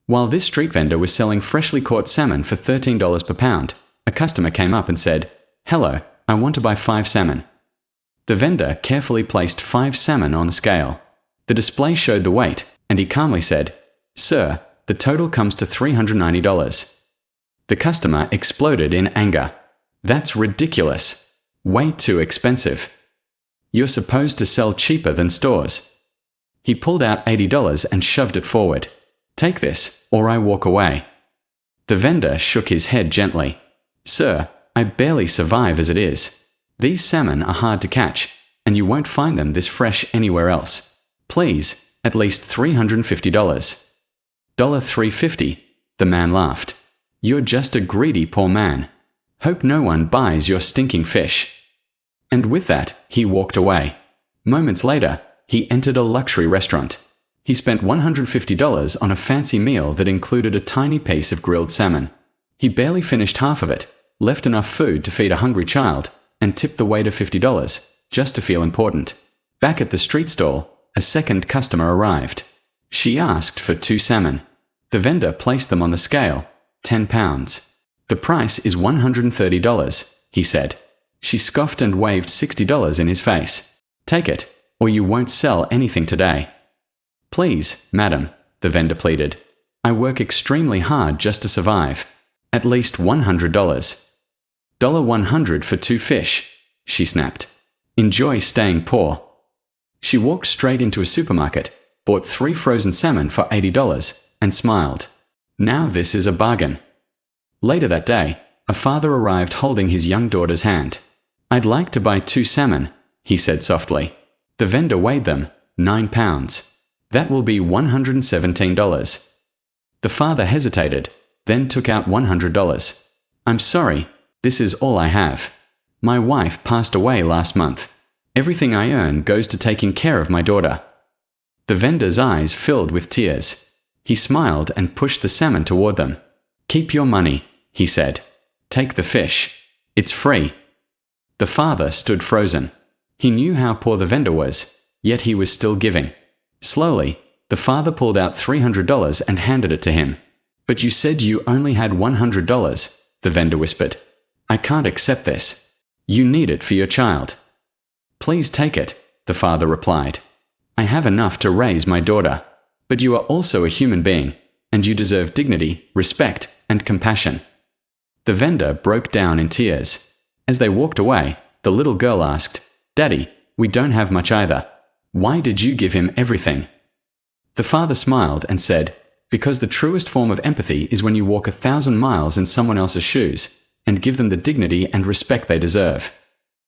While this street vendor was selling freshly caught salmon for $13 per pound, a customer came up and said, "Hello, I want to buy 5 salmon." The vendor carefully placed 5 salmon on the scale. The display showed the weight, and he calmly said, "Sir, the total comes to $390. The customer exploded in anger. "That's ridiculous. Way too expensive. You're supposed to sell cheaper than stores." He pulled out $80 and shoved it forward. "Take this, or I walk away." The vendor shook his head gently. "Sir, I barely survive as it is. These salmon are hard to catch, and you won't find them this fresh anywhere else. Please, at least $350. $350, the man laughed. "You're just a greedy poor man. Hope no one buys your stinking fish." And with that, he walked away. Moments later, he entered a luxury restaurant. He spent $150 on a fancy meal that included a tiny piece of grilled salmon. He barely finished half of it, left enough food to feed a hungry child, and tipped the waiter $50, just to feel important. Back at the street stall, a second customer arrived. She asked for 2 salmon. The vendor placed them on the scale, 10 pounds. "The price is $130, he said. She scoffed and waved $60 in his face. "Take it, or you won't sell anything today." "Please, madam," the vendor pleaded. "I work extremely hard just to survive. At least $100. $100 for 2 fish, she snapped. "Enjoy staying poor." She walked straight into a supermarket, bought 3 frozen salmon for $80, and smiled. Now this is a bargain. Later that day, a father arrived holding his young daughter's hand. "I'd like to buy 2 salmon, he said softly. The vendor weighed them, 9 pounds. "That will be $117. The father hesitated, then took out $100. "I'm sorry, this is all I have. My wife passed away last month. Everything I earn goes to taking care of my daughter." The vendor's eyes filled with tears. He smiled and pushed the salmon toward them. "Keep your money," he said. "Take the fish. It's free." The father stood frozen. He knew how poor the vendor was, yet he was still giving. Slowly, the father pulled out $300 and handed it to him. "But you said you only had $100, the vendor whispered. "I can't accept this. You need it for your child." "Please take it," the father replied. "I have enough to raise my daughter. But you are also a human being, and you deserve dignity, respect, and compassion." The vendor broke down in tears. As they walked away, the little girl asked, "Daddy, we don't have much either. Why did you give him everything?" The father smiled and said, "Because the truest form of empathy is when you walk 1,000 miles in someone else's shoes, and give them the dignity and respect they deserve."